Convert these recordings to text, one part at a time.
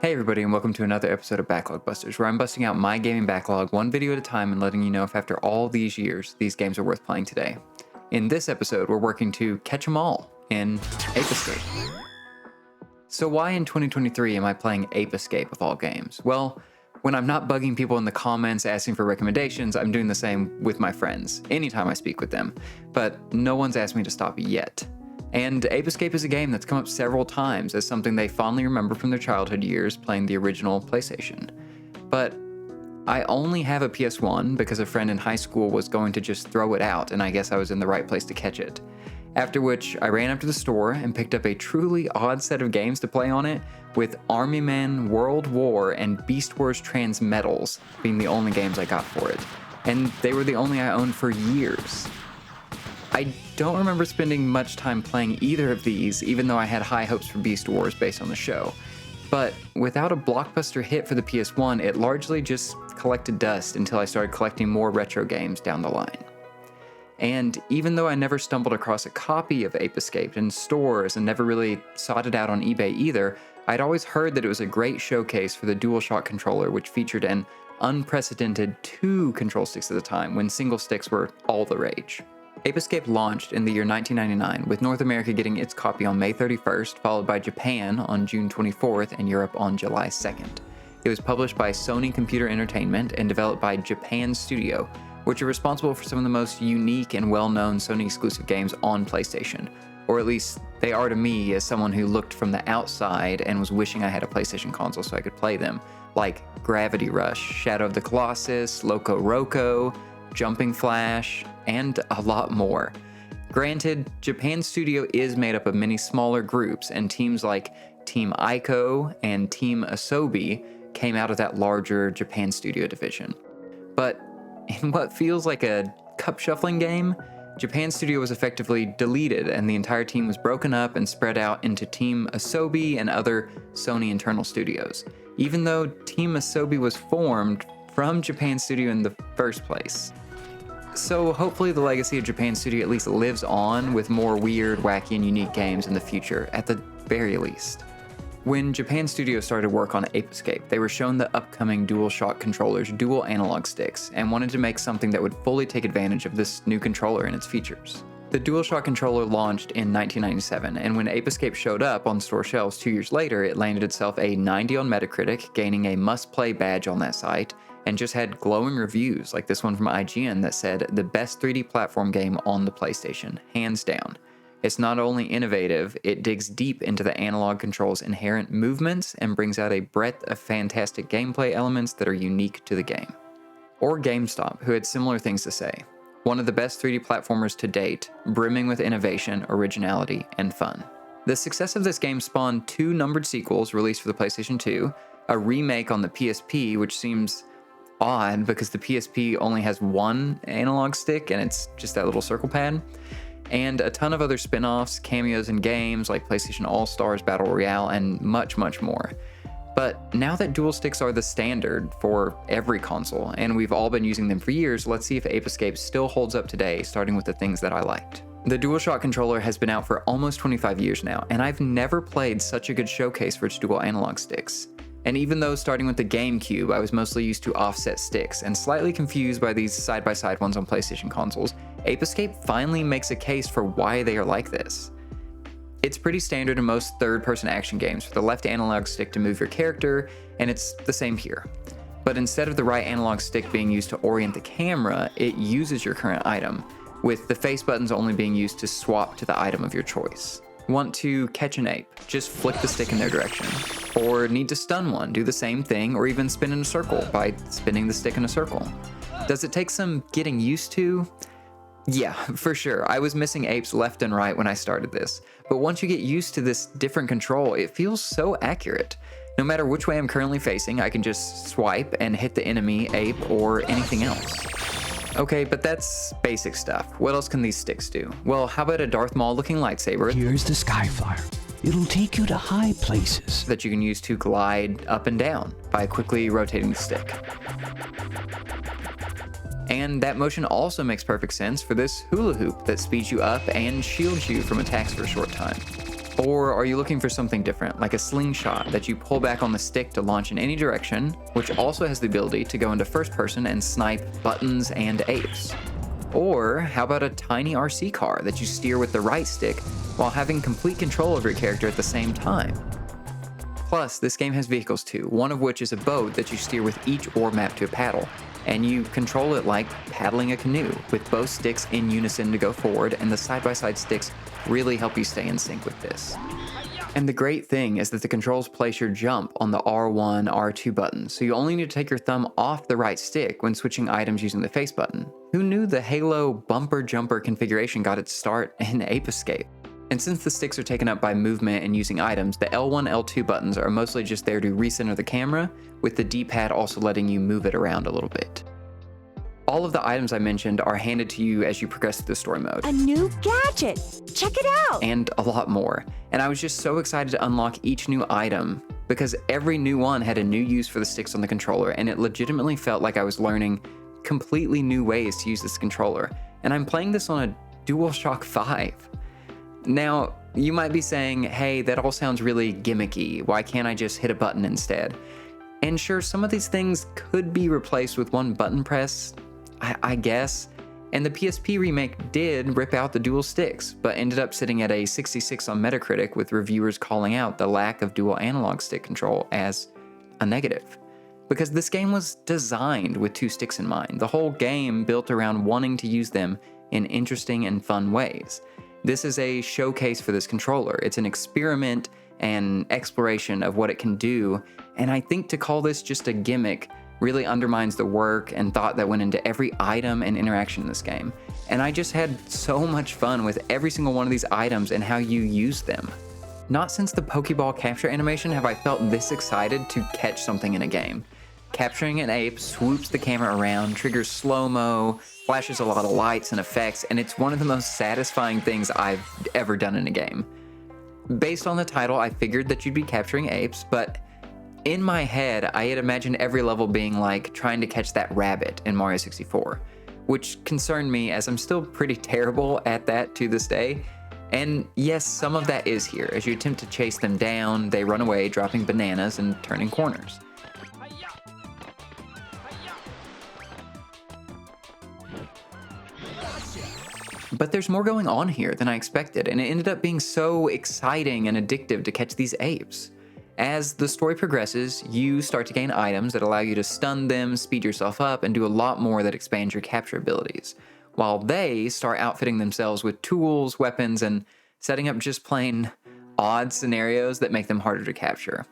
Hey everybody, and welcome to another episode of BacklogBusters, where I'm busting out my gaming backlog one video at a time and letting you know if after all these years, these games are worth playing today. In this episode, we're working to catch them all in Ape Escape. So why in 2023 am I playing Ape Escape of all games? Well, when I'm not bugging people in the comments asking for recommendations, I'm doing the same with my friends, anytime I speak with them. But no one's asked me to stop yet. And Ape Escape is a game that's come up several times as something they fondly remember from their childhood years playing the original PlayStation. But I only have a PS1 because a friend in high school was going to just throw it out, and I guess I was in the right place to catch it. After which, I ran up to the store and picked up a truly odd set of games to play on it, with Army Men, World War, and Beast Wars Transmetals being the only games I got for it. And they were the only I owned for years. I don't remember spending much time playing either of these, even though I had high hopes for Beast Wars based on the show. But without a blockbuster hit for the PS1, it largely just collected dust until I started collecting more retro games down the line. And even though I never stumbled across a copy of Ape Escape in stores and never really sought it out on eBay either, I'd always heard that it was a great showcase for the DualShock controller, which featured an unprecedented 2 control sticks at the time when single sticks were all the rage. Ape Escape launched in the year 1999, with North America getting its copy on May 31st, followed by Japan on June 24th, and Europe on July 2nd. It was published by Sony Computer Entertainment and developed by Japan Studio, which are responsible for some of the most unique and well-known Sony-exclusive games on PlayStation. Or at least, they are to me as someone who looked from the outside and was wishing I had a PlayStation console so I could play them, like Gravity Rush, Shadow of the Colossus, Loco Roco, Jumping Flash, and a lot more. Granted, Japan Studio is made up of many smaller groups, and teams like Team Ico and Team Asobi came out of that larger Japan Studio division. But in what feels like a cup shuffling game, Japan Studio was effectively deleted, and the entire team was broken up and spread out into Team Asobi and other Sony internal studios, even though Team Asobi was formed from Japan Studio in the first place. So hopefully the legacy of Japan Studio at least lives on with more weird, wacky, and unique games in the future, at the very least. When Japan Studio started work on Ape Escape, they were shown the upcoming DualShock controller's dual analog sticks and wanted to make something that would fully take advantage of this new controller and its features. The DualShock controller launched in 1997, and when Ape Escape showed up on store shelves 2 years later, it landed itself a 90 on Metacritic, gaining a must-play badge on that site, and just had glowing reviews like this one from IGN that said, the best 3D platform game on the PlayStation, hands down. It's not only innovative, it digs deep into the analog control's inherent movements and brings out a breadth of fantastic gameplay elements that are unique to the game. Or GameStop, who had similar things to say. One of the best 3D platformers to date, brimming with innovation, originality, and fun. The success of this game spawned 2 numbered sequels released for the PlayStation 2, a remake on the PSP, which seems odd because the PSP only has 1 analog stick and it's just that little circle pad, and a ton of other spin-offs, cameos in games like PlayStation All-Stars Battle Royale, and much, much more. But now that dual sticks are the standard for every console, and we've all been using them for years, let's see if Ape Escape still holds up today, starting with the things that I liked. The DualShock controller has been out for almost 25 years now, and I've never played such a good showcase for its dual analog sticks. And even though starting with the GameCube, I was mostly used to offset sticks and slightly confused by these side-by-side ones on PlayStation consoles, Ape Escape finally makes a case for why they are like this. It's pretty standard in most third-person action games for the left analog stick to move your character, and it's the same here. But instead of the right analog stick being used to orient the camera, it uses your current item, with the face buttons only being used to swap to the item of your choice. Want to catch an ape? Just flick the stick in their direction. Or need to stun one? Do the same thing, or even spin in a circle by spinning the stick in a circle. Does it take some getting used to? Yeah, for sure. I was missing apes left and right when I started this. But once you get used to this different control, it feels so accurate. No matter which way I'm currently facing, I can just swipe and hit the enemy, ape, or anything else. Okay, but that's basic stuff. What else can these sticks do? Well, how about a Darth Maul looking lightsaber? Here's the Skyflyer. It'll take you to high places that you can use to glide up and down by quickly rotating the stick. And that motion also makes perfect sense for this hula hoop that speeds you up and shields you from attacks for a short time. Or are you looking for something different, like a slingshot that you pull back on the stick to launch in any direction, which also has the ability to go into first person and snipe buttons and apes? Or how about a tiny RC car that you steer with the right stick while having complete control of your character at the same time? Plus, this game has vehicles too, one of which is a boat that you steer with each oar mapped to a paddle, and you control it like paddling a canoe, with both sticks in unison to go forward, and the side-by-side sticks really help you stay in sync with this. And the great thing is that the controls place your jump on the R1, R2 buttons, so you only need to take your thumb off the right stick when switching items using the face button. Who knew the Halo bumper jumper configuration got its start in Ape Escape? And since the sticks are taken up by movement and using items, the L1, L2 buttons are mostly just there to recenter the camera, with the D-pad also letting you move it around a little bit. All of the items I mentioned are handed to you as you progress through the story mode. A new gadget! Check it out! And a lot more. And I was just so excited to unlock each new item because every new one had a new use for the sticks on the controller, and it legitimately felt like I was learning completely new ways to use this controller. And I'm playing this on a DualShock 5. Now, you might be saying, hey, that all sounds really gimmicky. Why can't I just hit a button instead? And sure, some of these things could be replaced with one button press, I guess. And the PSP remake did rip out the dual sticks, but ended up sitting at a 66 on Metacritic, with reviewers calling out the lack of dual analog stick control as a negative. Because this game was designed with two sticks in mind. The whole game built around wanting to use them in interesting and fun ways. This is a showcase for this controller. It's an experiment and exploration of what it can do, and I think to call this just a gimmick really undermines the work and thought that went into every item and interaction in this game. And I just had so much fun with every single one of these items and how you use them. Not since the Pokeball capture animation have I felt this excited to catch something in a game. Capturing an ape swoops the camera around, triggers slow-mo, flashes a lot of lights and effects, and it's one of the most satisfying things I've ever done in a game. Based on the title, I figured that you'd be capturing apes, but in my head, I had imagined every level being like trying to catch that rabbit in Mario 64, which concerned me as I'm still pretty terrible at that to this day. And yes, some of that is here. As you attempt to chase them down, they run away, dropping bananas and turning corners. But there's more going on here than I expected, and it ended up being so exciting and addictive to catch these apes. As the story progresses, you start to gain items that allow you to stun them, speed yourself up, and do a lot more that expands your capture abilities, while they start outfitting themselves with tools, weapons, and setting up just plain odd scenarios that make them harder to capture.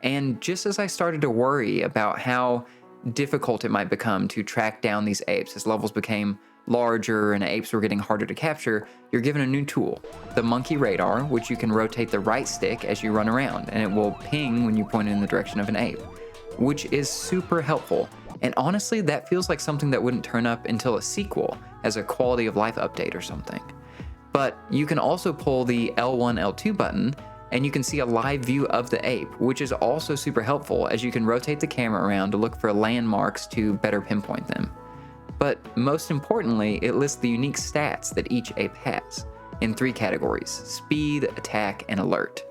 And just as I started to worry about how difficult it might become to track down these apes as levels became larger and apes were getting harder to capture, you're given a new tool, the monkey radar, which you can rotate the right stick as you run around, and it will ping when you point it in the direction of an ape, which is super helpful. And honestly, that feels like something that wouldn't turn up until a sequel as a quality of life update or something. But you can also pull the L1, L2 button, and you can see a live view of the ape, which is also super helpful as you can rotate the camera around to look for landmarks to better pinpoint them. But most importantly, it lists the unique stats that each ape has in 3 categories: speed, attack, and alert.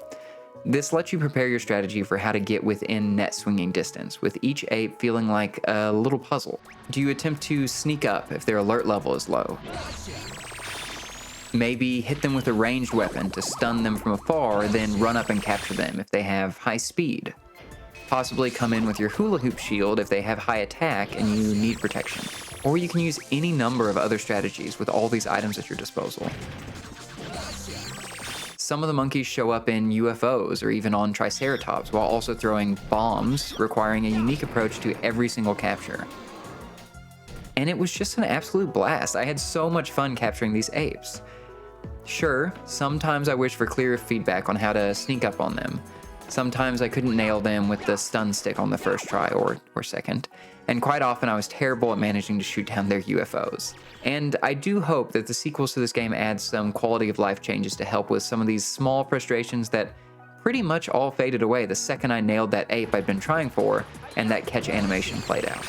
This lets you prepare your strategy for how to get within net swinging distance, with each ape feeling like a little puzzle. Do you attempt to sneak up if their alert level is low? Maybe hit them with a ranged weapon to stun them from afar, then run up and capture them if they have high speed. Possibly come in with your hula hoop shield if they have high attack and you need protection. Or you can use any number of other strategies with all these items at your disposal. Some of the monkeys show up in UFOs or even on Triceratops, while also throwing bombs, requiring a unique approach to every single capture. And it was just an absolute blast. I had so much fun capturing these apes. Sure, sometimes I wish for clearer feedback on how to sneak up on them. Sometimes I couldn't nail them with the stun stick on the first try or second, and quite often I was terrible at managing to shoot down their UFOs. And I do hope that the sequels to this game add some quality of life changes to help with some of these small frustrations that pretty much all faded away the second I nailed that ape I'd been trying for and that catch animation played out.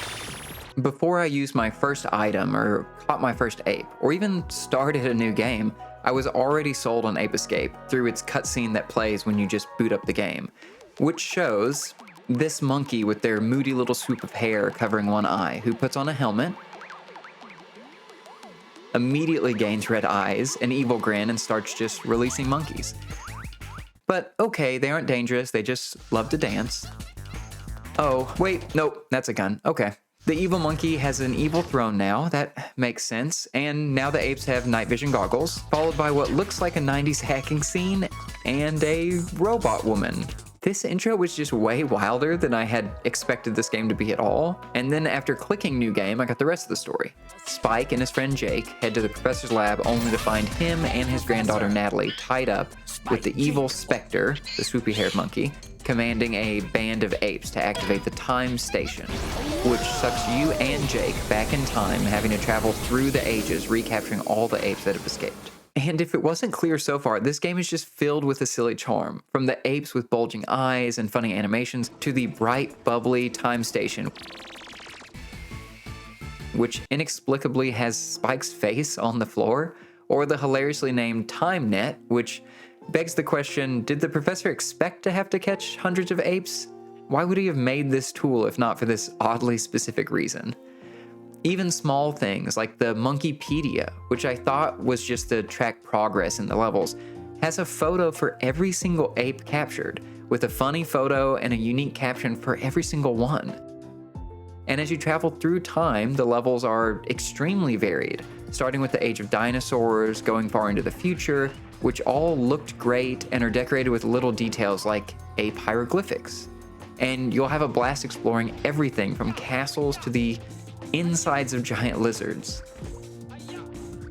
Before I used my first item or caught my first ape, or even started a new game, I was already sold on Ape Escape through its cutscene that plays when you just boot up the game, which shows this monkey with their moody little swoop of hair covering one eye, who puts on a helmet, immediately gains red eyes, an evil grin, and starts just releasing monkeys. But okay, they aren't dangerous, they just love to dance. Oh, wait, nope, that's a gun. Okay. The evil monkey has an evil throne now, that makes sense, and now the apes have night vision goggles, followed by what looks like a 90s hacking scene and a robot woman. This intro was just way wilder than I had expected this game to be at all, and then after clicking new game, I got the rest of the story. Spike and his friend Jake head to the professor's lab only to find him and his granddaughter Natalie tied up with the evil Spectre, the swoopy-haired monkey, commanding a band of apes to activate the time station, which sucks you and Jake back in time, having to travel through the ages, recapturing all the apes that have escaped. And if it wasn't clear so far, this game is just filled with a silly charm. From the apes with bulging eyes and funny animations, to the bright, bubbly time station, which inexplicably has Spike's face on the floor, or the hilariously named Time Net, which begs the question, did the professor expect to have to catch hundreds of apes? Why would he have made this tool if not for this oddly specific reason? Even small things like the Monkeypedia, which I thought was just to track progress in the levels, has a photo for every single ape captured, with a funny photo and a unique caption for every single one. And as you travel through time, the levels are extremely varied, starting with the age of dinosaurs, going far into the future, which all looked great and are decorated with little details like ape hieroglyphics. And you'll have a blast exploring everything from castles to the insides of giant lizards.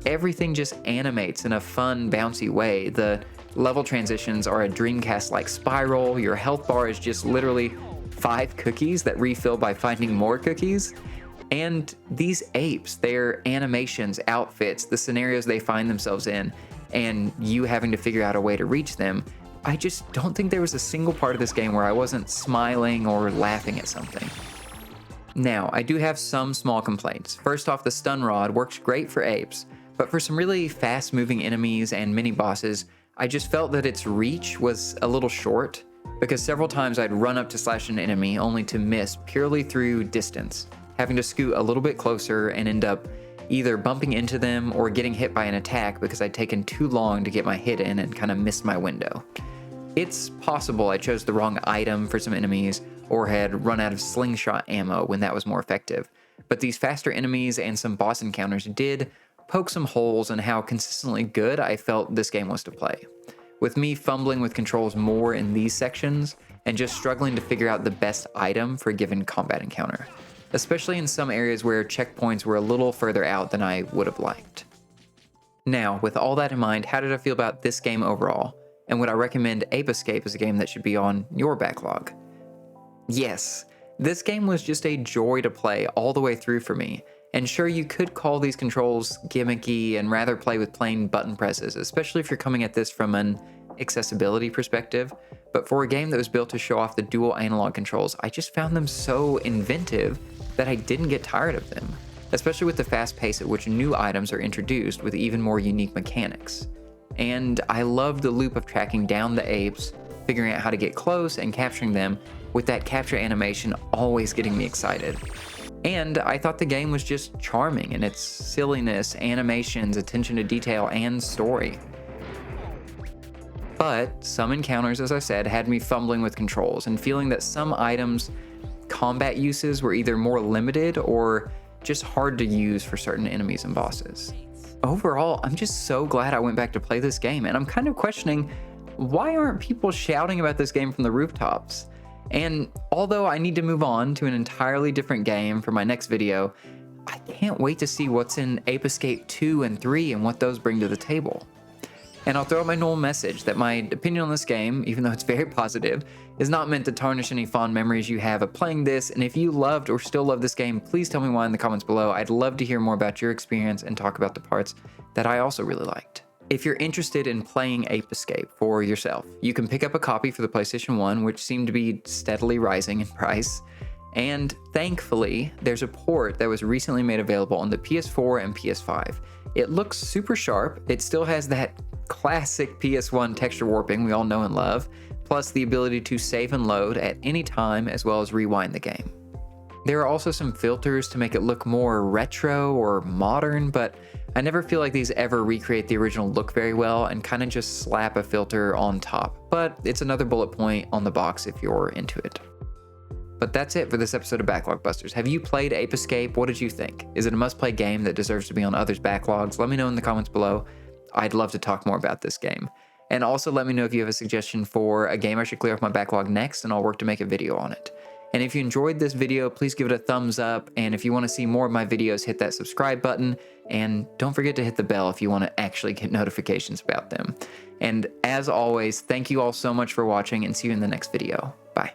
Everything just animates in a fun, bouncy way. The level transitions are a Dreamcast-like spiral. Your health bar is just literally 5 cookies that refill by finding more cookies. And these apes, their animations, outfits, the scenarios they find themselves in, and you having to figure out a way to reach them, I just don't think there was a single part of this game where I wasn't smiling or laughing at something. Now, I do have some small complaints. First off, the stun rod works great for apes, but for some really fast-moving enemies and mini-bosses, I just felt that its reach was a little short, because several times I'd run up to slash an enemy only to miss purely through distance, having to scoot a little bit closer and end up either bumping into them or getting hit by an attack because I'd taken too long to get my hit in and kind of missed my window. It's possible I chose the wrong item for some enemies or had run out of slingshot ammo when that was more effective, but these faster enemies and some boss encounters did poke some holes in how consistently good I felt this game was to play, with me fumbling with controls more in these sections and just struggling to figure out the best item for a given combat encounter, especially in some areas where checkpoints were a little further out than I would have liked. Now, with all that in mind, how did I feel about this game overall? And would I recommend Ape Escape as a game that should be on your backlog? Yes, this game was just a joy to play all the way through for me. And sure, you could call these controls gimmicky and rather play with plain button presses, especially if you're coming at this from an accessibility perspective. But for a game that was built to show off the dual analog controls, I just found them so inventive that I didn't get tired of them, especially with the fast pace at which new items are introduced with even more unique mechanics. And I love the loop of tracking down the apes, figuring out how to get close and capturing them, with that capture animation always getting me excited. And I thought the game was just charming in its silliness, animations, attention to detail, and story. But some encounters, as I said, had me fumbling with controls and feeling that some items' combat uses were either more limited or just hard to use for certain enemies and bosses. Overall, I'm just so glad I went back to play this game, and I'm kind of questioning, why aren't people shouting about this game from the rooftops? And although I need to move on to an entirely different game for my next video, I can't wait to see what's in Ape Escape 2 and 3 and what those bring to the table. And I'll throw out my normal message that my opinion on this game, even though it's very positive, is not meant to tarnish any fond memories you have of playing this, and if you loved or still love this game, please tell me why in the comments below. I'd love to hear more about your experience and talk about the parts that I also really liked. If you're interested in playing Ape Escape for yourself, you can pick up a copy for the PlayStation 1, which seemed to be steadily rising in price, And thankfully, there's a port that was recently made available on the PS4 and PS5. It looks super sharp. It still has that classic PS1 texture warping we all know and love, plus the ability to save and load at any time as well as rewind the game. There are also some filters to make it look more retro or modern, but I never feel like these ever recreate the original look very well and kind of just slap a filter on top. But it's another bullet point on the box if you're into it. But that's it for this episode of Backlog Busters. Have you played Ape Escape? What did you think? Is it a must-play game that deserves to be on others' backlogs? Let me know in the comments below. I'd love to talk more about this game. And also let me know if you have a suggestion for a game I should clear off my backlog next, and I'll work to make a video on it. And if you enjoyed this video, please give it a thumbs up. And if you want to see more of my videos, hit that subscribe button. And don't forget to hit the bell if you want to actually get notifications about them. And as always, thank you all so much for watching, and see you in the next video. Bye.